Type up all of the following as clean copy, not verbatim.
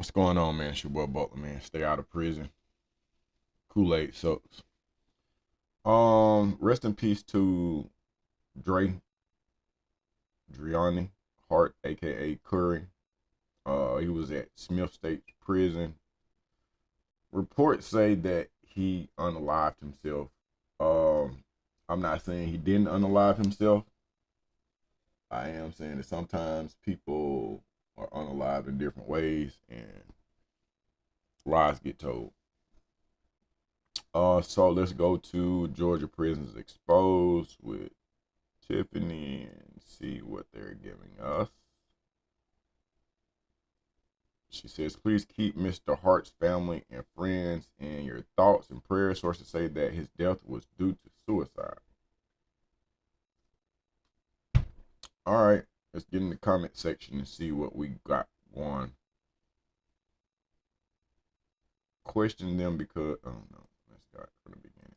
What's going on, man? It's your boy Butler, man. Stay out of prison. Kool-Aid sucks. Rest in peace to Dreonnie, Hart, aka Curry. He was at Smith State Prison. Reports say that he unalived himself. I'm not saying he didn't unalive himself. I am saying that sometimes people are unalived in different ways and lies get told. So let's go to Georgia Prisons Exposed with Tiffany and see what they're giving us. She says, please keep Mr. Hart's family and friends in your thoughts and prayers. Sources say that his death was due to suicide. All right, let's get in the comment section and see what we got going. Question them because, oh no, let's start from the beginning.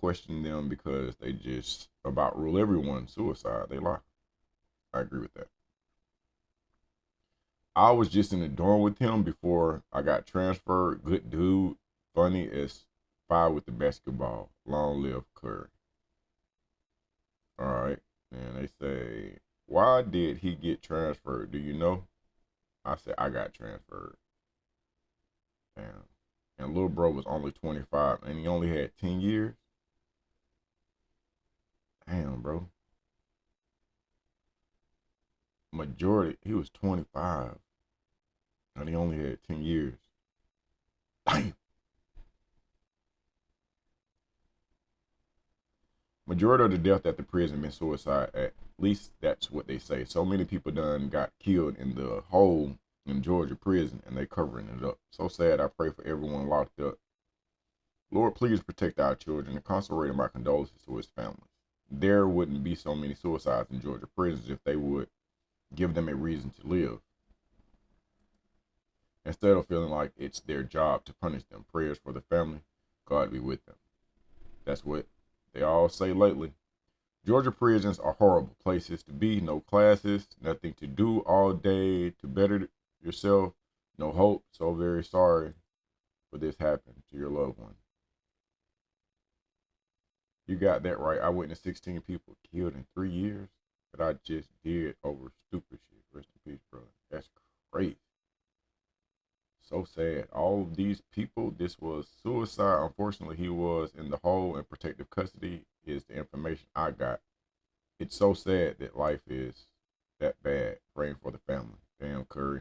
Question them because they just about rule everyone suicide. They lie. I agree with that. I was just in the dorm with him before I got transferred. Good dude, funny as fire with the basketball. Long live Curry. All right. And they say, why did he get transferred? Do you know? I said, I got transferred. Damn. And little bro was only 25 and he only had 10 years. Damn, bro. Majority, he was 25 and he only had 10 years. Damn. Majority of the death at the prison been suicide. At least that's what they say. So many people done got killed in the hole in Georgia prison and they covering it up. So sad. I pray for everyone locked up. Lord, please protect our children and concentrate my condolences to his families. There wouldn't be so many suicides in Georgia prisons if they would give them a reason to live. Instead of feeling like it's their job to punish them. Prayers for the family. God be with them. That's what they all say lately. Georgia prisons are horrible places to be. No classes, nothing to do all day to better yourself. No hope. So very sorry for this happened to your loved one. You got that right. I witnessed 16 people killed in 3 years that I just did over stupid shit. Rest in peace, brother. That's crazy. So sad. All of these people, this was suicide. Unfortunately, he was in the hole in protective custody, is the information I got. It's so sad that life is that bad. Praying for the family. Damn, Curry.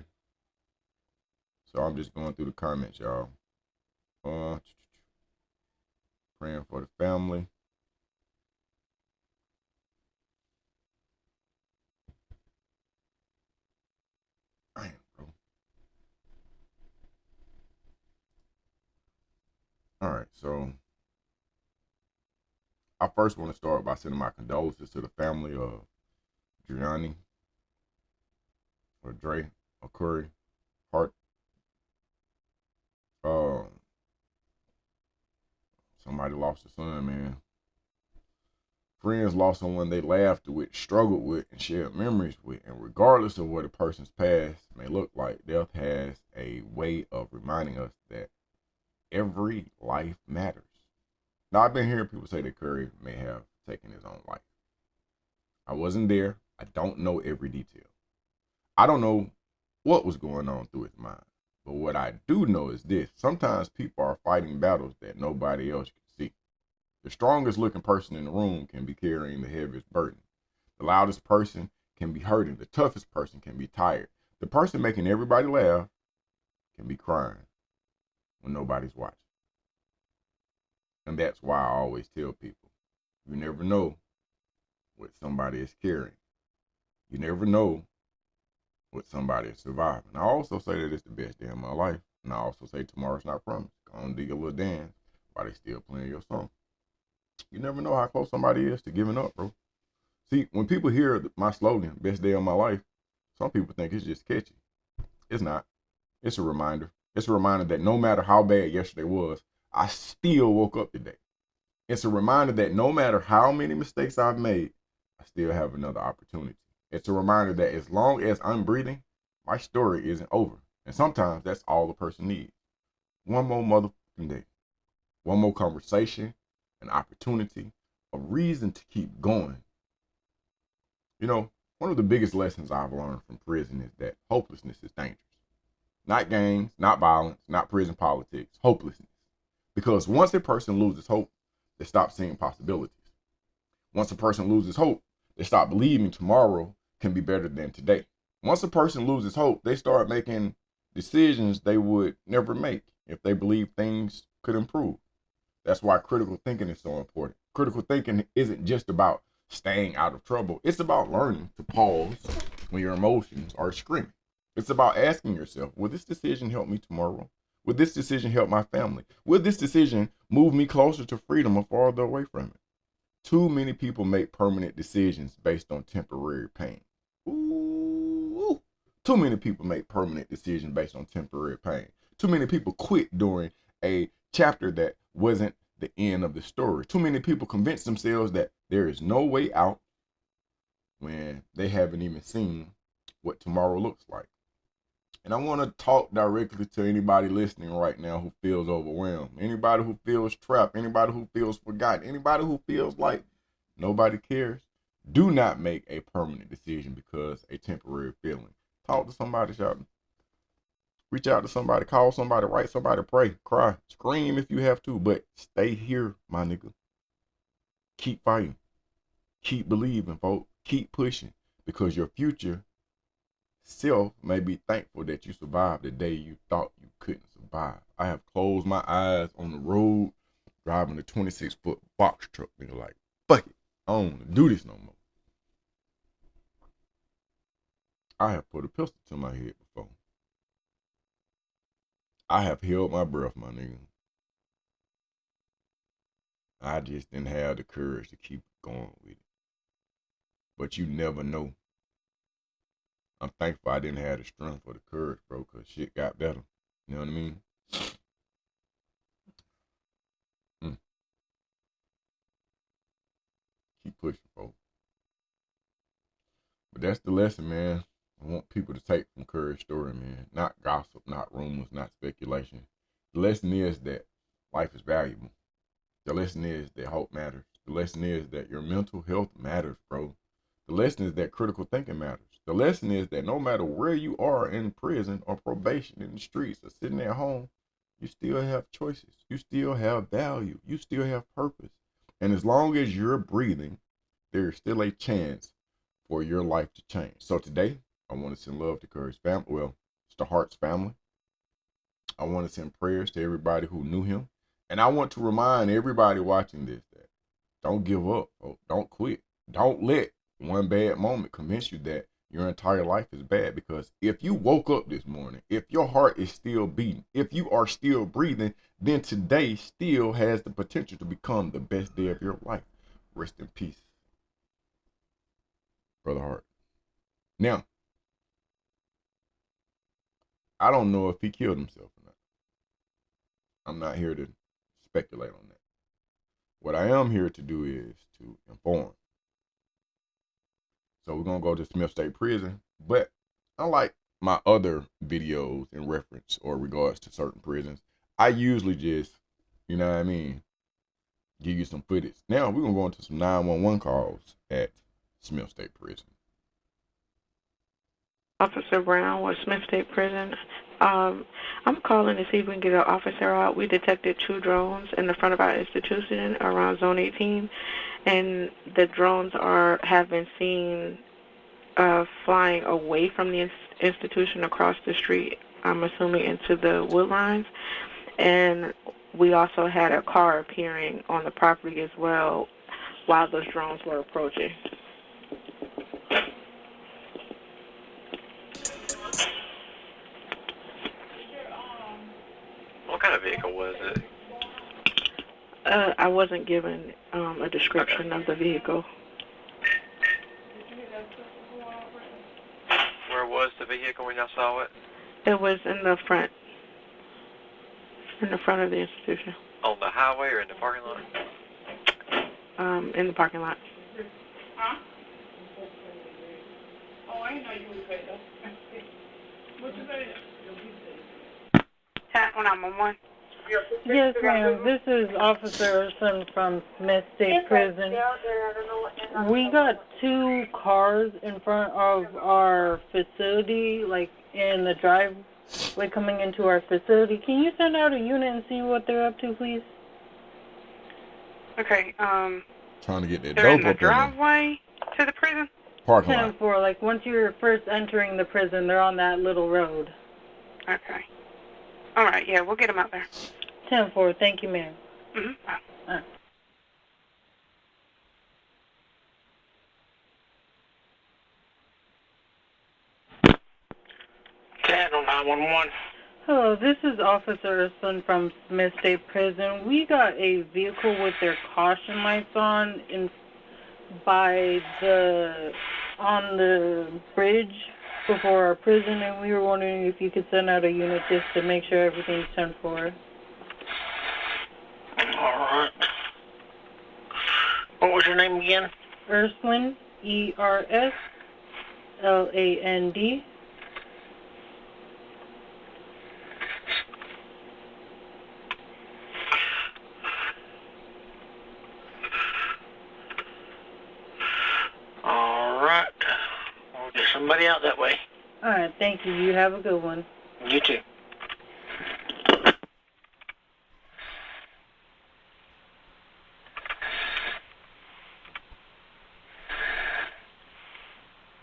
So I'm just going through the comments, y'all. Uh, Praying for the family. Damn, bro. All right, so I first want to start by sending my condolences to the family of Dreonnie or Dre or Curry Hart. Um, Somebody lost a son, man. Friends lost someone they laughed with, struggled with, and shared memories with. And regardless of what a person's past may look like, death has a way of reminding us that every life matters. Now, I've been hearing people say that Curry may have taken his own life. I wasn't there. I don't know every detail. I don't know what was going on through his mind. But what I do know is this. Sometimes people are fighting battles that nobody else can see. The strongest looking person in the room can be carrying the heaviest burden. The loudest person can be hurting. The toughest person can be tired. The person making everybody laugh can be crying when nobody's watching. And that's why I always tell people, you never know what somebody is carrying. You never know what somebody is surviving. I also say that it's the best day of my life. And I also say tomorrow's not promised. Go on, dig a little dance while they still playing your song. You never know how close somebody is to giving up, bro. See, when people hear my slogan, best day of my life, some people think it's just catchy. It's not. It's a reminder. It's a reminder that no matter how bad yesterday was, I still woke up today. It's a reminder that no matter how many mistakes I've made, I still have another opportunity. It's a reminder that as long as I'm breathing, My story isn't over. And sometimes that's all a person needs. One more motherfucking day. One more conversation, an opportunity, a reason to keep going. You know, one of the biggest lessons I've learned from prison is that hopelessness is dangerous. Not gangs, not violence, not prison politics, hopelessness. Because once a person loses hope, they stop seeing possibilities. Once a person loses hope, they stop believing tomorrow can be better than today. Once a person loses hope, they start making decisions they would never make if they believe things could improve. That's why critical thinking is so important. Critical thinking isn't just about staying out of trouble. It's about learning to pause when your emotions are screaming. It's about asking yourself, will this decision help me tomorrow? Will this decision help my family? Will this decision move me closer to freedom or farther away from it? Too many people make permanent decisions based on temporary pain. Ooh. Too many people make permanent decisions based on temporary pain. Too many people quit during a chapter that wasn't the end of the story. Too many people convince themselves that there is no way out when they haven't even seen what tomorrow looks like. And I want to talk directly to anybody listening right now who feels overwhelmed, anybody who feels trapped, anybody who feels forgotten, anybody who feels like nobody cares. Do not make a permanent decision because a temporary feeling. Talk to somebody, shout. Reach out to somebody, call somebody, write somebody, pray, cry, scream if you have to, but stay here, my nigga. Keep fighting. Keep believing, folks. Keep pushing because your future self may be thankful that you survived the day you thought you couldn't survive. I have closed my eyes on the road driving a 26-foot box truck, nigga, like, fuck it. I don't want to do this no more. I have put a pistol to my head before. I have held my breath, my nigga. I just didn't have the courage to keep going with it. But you never know. I'm thankful I didn't have the strength or the courage, bro, because shit got better. You know what I mean? Mm. Keep pushing, bro. But that's the lesson, man. I want people to take from Curry's story, man. Not gossip, not rumors, not speculation. The lesson is that life is valuable. The lesson is that hope matters. The lesson is that your mental health matters, bro. The lesson is that critical thinking matters. The lesson is that no matter where you are in prison or probation in the streets or sitting at home, you still have choices. You still have value. You still have purpose. And as long as you're breathing, there is still a chance for your life to change. So today, I want to send love to Curry's family. Well, it's the Hart's family. I want to send prayers to everybody who knew him. And I want to remind everybody watching this that don't give up. Folks. Don't quit. Don't let one bad moment convince you that your entire life is bad. Because if you woke up this morning, if your heart is still beating, if you are still breathing, then today still has the potential to become the best day of your life. Rest in peace, Brother Hart. Now, I don't know if he killed himself or not. I'm not here to speculate on that. What I am here to do is to inform. So we're gonna go to Smith State Prison, but unlike my other videos in reference or regards to certain prisons, I usually just, you know what I mean, give you some footage. Now we're gonna go into some 911 calls at Smith State Prison. Officer Brown with Smith State Prison. I'm calling to see if we can get an officer out. We detected 2 drones in the front of our institution around Zone 18, and the drones have been seen flying away from the institution across the street. I'm assuming into the wood lines, and we also had a car appearing on the property as well while those drones were approaching. What kind of vehicle was it? I wasn't given a description of the vehicle. Where was the vehicle when y'all saw it? It was in the front of the institution. On the highway or in the parking lot? In the parking lot. Huh? Oh, I didn't know you was there though. Chat 911. Yes, ma'am. This is Officer Urson from Smith State Prison. We got 2 cars in front of our facility, like in the driveway coming into our facility. Can you send out a unit and see what they're up to, please? Okay, Trying to get that they're in dope the up in the driveway to the prison? parking lot. 10-4, like once you're first entering the prison, they're on that little road. Okay. All right, yeah, we'll get them out there. 10-4, thank you, ma'am. Mm-hmm. Chat on 911. Hello, this is Officer Urson from Smith State Prison. We got a vehicle with their caution lights on on the bridge before our prison, and we were wondering if you could send out a unit just to make sure everything's 10-4. Alright. What was your name again? Ursland, Ersland. Alright. We'll get somebody out that way. Alright, thank you. You have a good one. You too.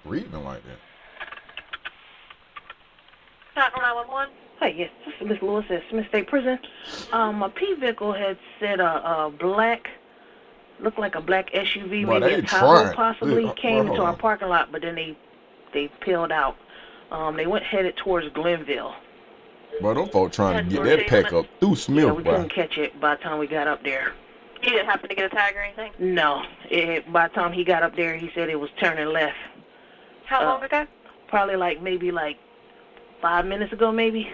Breathing like that. Chat 911. Hi, yes, this is Miss Lewis at Smith State Prison. A P vehicle had said a black, looked like a black SUV, Boy, maybe they a Tahoe tried. possibly, Bro, came hold into our on. parking lot, but then they peeled out. They went headed towards Glenville. Bro, them folk trying to get That's that pack up through Yeah, Smith, we boy. couldn't catch it by the time we got up there. You didn't happen to get a tag or anything? No, by the time he got up there, he said it was turning left. How long ago? Probably maybe 5 minutes ago, maybe.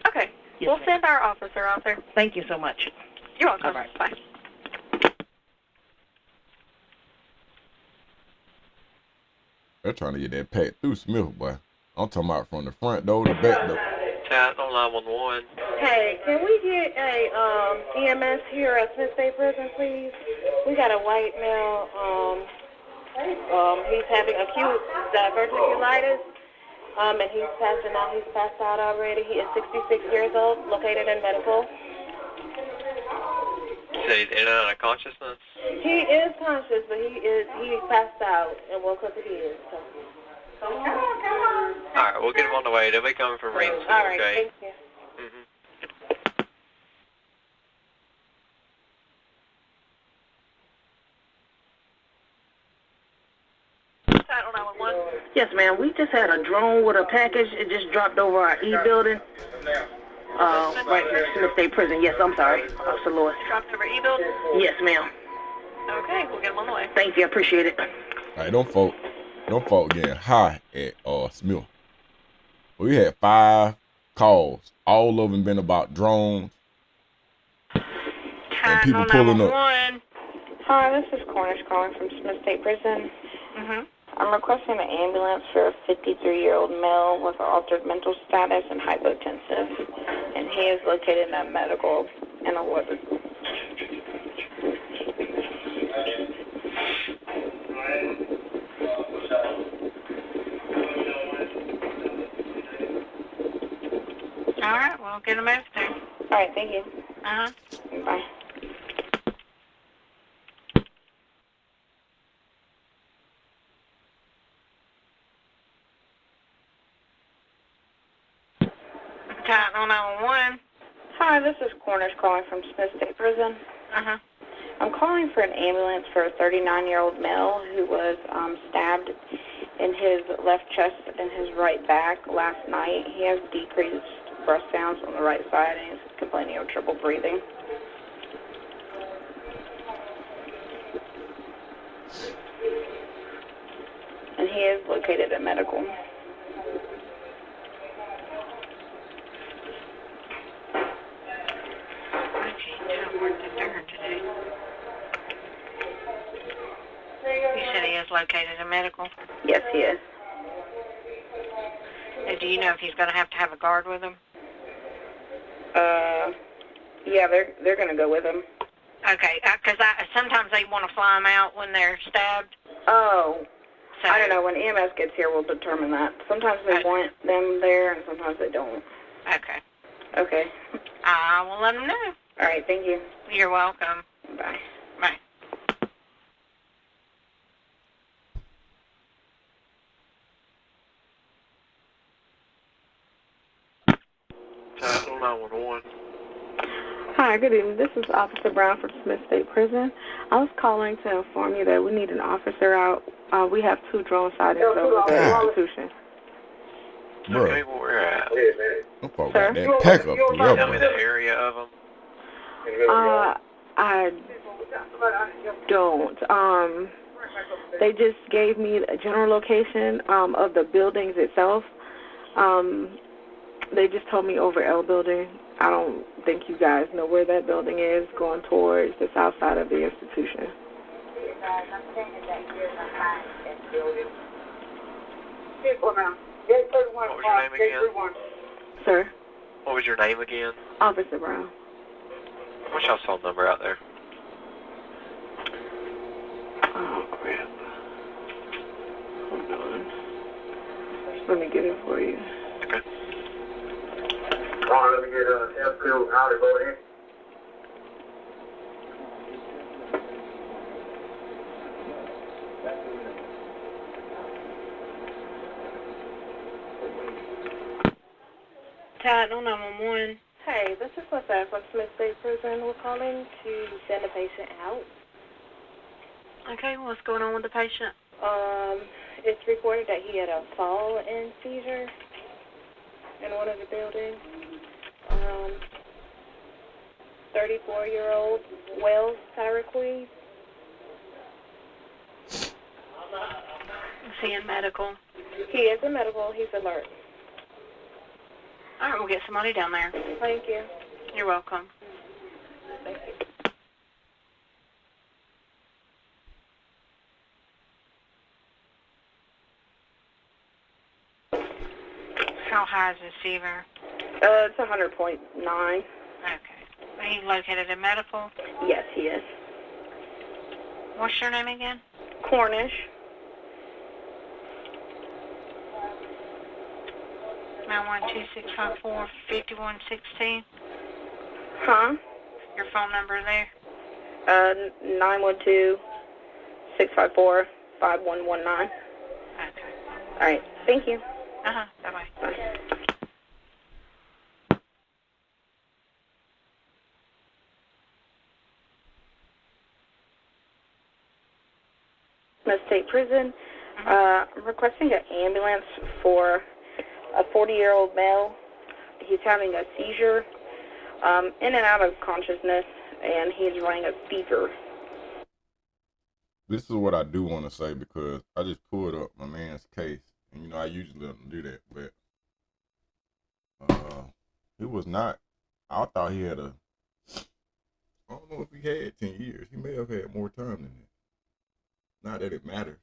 Okay. Yes, We'll ma'am. send our officer out there. Thank you so much. You're welcome. All right. Bye. They're trying to get that pack through Smith, boy. I'm talking about from the front door to the back door. Chat on 911. Hey, can we get a EMS here at Smith State Prison, please? We got a white male. He's having acute diverticulitis, and he's passing out. He's passed out already. He is 66 years old, located in medical. You say he's in and out of consciousness? He is conscious, but he's passed out and woke up again. So. Come on. Alright, we'll get him on the way. They'll be coming from Reed's, All right, okay? thank you. Mm-hmm. Chat on 911. Yes, ma'am. We just had a drone with a package. It just dropped over our E-building. Right here, Smith State Prison. Yes, I'm sorry. Officer Lewis. Dropped over E-building. Yes, ma'am. Okay, we'll get him on the way. Thank you. I appreciate it. Like, them folk getting high at Smith. We had 5 calls. All of them been about drones and people pulling up. Hi, this is Cornish calling from Smith State Prison. Mm-hmm. I'm requesting an ambulance for a 53-year-old male with altered mental status and hypotensive, and he is located in a medical in a ward. All right, we'll get them out there. All right, thank you. Uh-huh. Bye. Chat on 911. Hi, this is Cornish calling from Smith State Prison. Uh-huh. I'm calling for an ambulance for a 39-year-old male who was stabbed in his left chest and his right back last night. He has decreased breath sounds on the right side and he's complaining of trouble breathing. And he is located at medical. You said he is located in medical. Yes, he is. Did Do you know if he's going to have a guard with him? Yeah, they're gonna go with him. Okay, because sometimes they want to fly them out when they're stabbed. Oh, So, I don't know. When EMS gets here, we'll determine that. Sometimes they want them there, and sometimes they don't. Okay. Okay. I will let them know. All right. Thank you. You're welcome. Bye. Bye. Title 911. Hi, good evening. This is Officer Brown from Smith State Prison. I was calling to inform you that we need an officer out. We have 2 drone sightings over the institution. Bro, Okay, where we're at. them folk Sir? got that pack up through there, Tell me bro. the area of them. I don't. They just gave me a general location of the buildings itself. They just told me over L building. I don't think you guys know where that building is, going towards the south side of the institution. What was your name again? Sir? What was your name again? Officer Brown. What's y'all's phone number out there? Oh, crap. Hold on. Let me get it for you. Okay. Let me get F2 out of go ahead. Title 911. Hey, this is Lisa from Smith State Prison. We're calling to send a patient out. Okay, what's going on with the patient? It's reported that he had a fall and seizure in one of the buildings. 34-year-old Wells Tyrequise. Is he in medical? He is in medical. He's alert. All right, we'll get somebody down there. Thank you. You're welcome. Thank you. How high is his fever? It's 100.9. Okay. Are you located in medical? Yes, he is. What's your name again? Cornish. 912-654-5116. Huh? Your phone number there? 912-654-5119. Okay. All right. Thank you. Bye-bye. Bye. Smith State Prison. I'm requesting an ambulance for a 40-year-old male. He's having a seizure, in and out of consciousness, and he's running a fever. This is what I do want to say because I just pulled up my man's case, and you know I usually let him do that, but he was not. I thought he had I don't know if he had 10 years. He may have had more time than that. Not that it matters,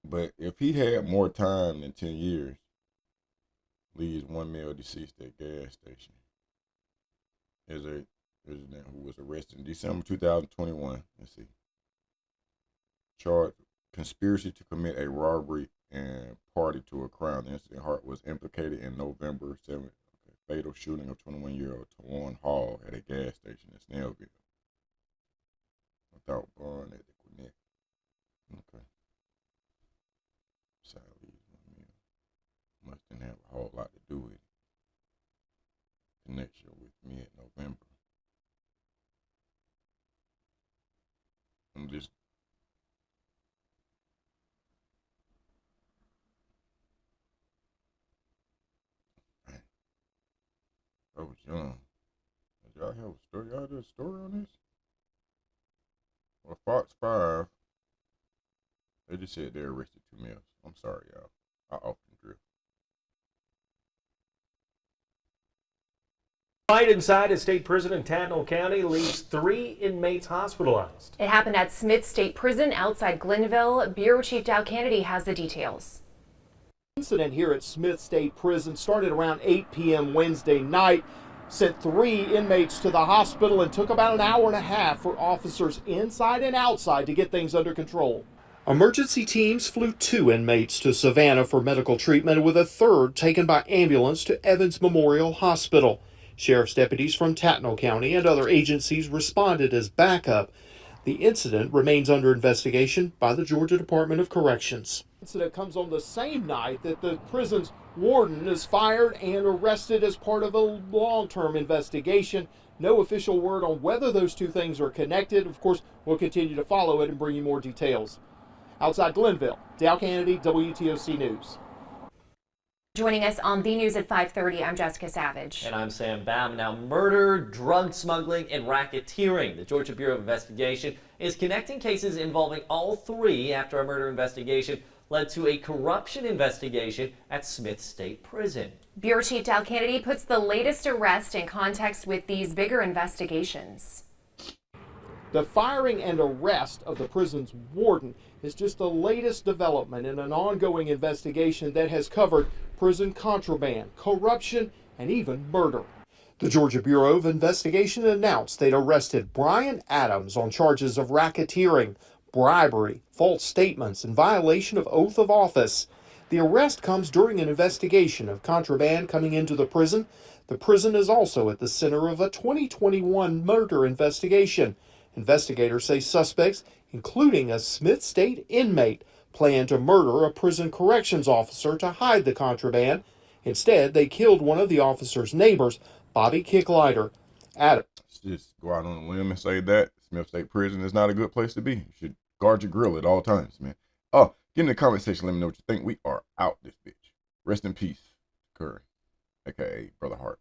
but if he had more time than 10 years, leaves 1 male deceased at gas station. Is a resident who was arrested in December 2021. Let's see. Charged conspiracy to commit a robbery and party to a crime. The incident, Hart was implicated in November 7th fatal shooting of 21-year-old Tawan Hall at a gas station in Snellville. Without bond at the Gwinnett. Okay. Sadly, must didn't have a whole lot to do with it. Connection with mid-November. I'm just I was young. Did y'all have a story? Y'all did a story on this? Well, Fox 5, they just said they arrested 2 males. I'm sorry, y'all. I often drift. Fight inside a state prison in Gwinnett County leaves 3 inmates hospitalized. It happened at Smith State Prison outside Glenville. Bureau Chief Dow Kennedy has the details. Incident here at Smith State Prison started around 8 p.m. Wednesday night. Sent 3 inmates to the hospital and took about an hour and a half for officers inside and outside to get things under control. Emergency teams flew 2 inmates to Savannah for medical treatment, with a 3rd taken by ambulance to Evans Memorial Hospital. Sheriff's deputies from Tattnall County and other agencies responded as backup. The incident remains under investigation by the Georgia Department of Corrections. The incident comes on the same night that the prison's warden is fired and arrested as part of a long-term investigation. No official word on whether those 2 things are connected. Of course, we'll continue to follow it and bring you more details. Outside Glenville, Dow Kennedy, WTOC News. Joining us on the news at 5:30, I'm Jessica Savage. And I'm Sam Baum. Now, murder, drug smuggling, and racketeering. The Georgia Bureau of Investigation is connecting cases involving all 3 after a murder investigation led to a corruption investigation at Smith State Prison. Bureau Chief Dow Kennedy puts the latest arrest in context with these bigger investigations. The firing and arrest of the prison's warden is just the latest development in an ongoing investigation that has covered prison contraband, corruption, and even murder. The Georgia Bureau of Investigation announced they'd arrested Brian Adams on charges of racketeering, bribery, false statements, and violation of oath of office. The arrest comes during an investigation of contraband coming into the prison. The prison is also at the center of a 2021 murder investigation. Investigators say suspects, including a Smith State inmate, planned to murder a prison corrections officer to hide the contraband. Instead, they killed one of the officer's neighbors, Bobby Kicklighter. Adams. Just go out on a limb and say that Smith State Prison is not a good place to be. You should guard your grill at all times, man. Oh, get in the comment section. Let me know what you think. We are out this bitch. Rest in peace, Curry, aka Brother Hart.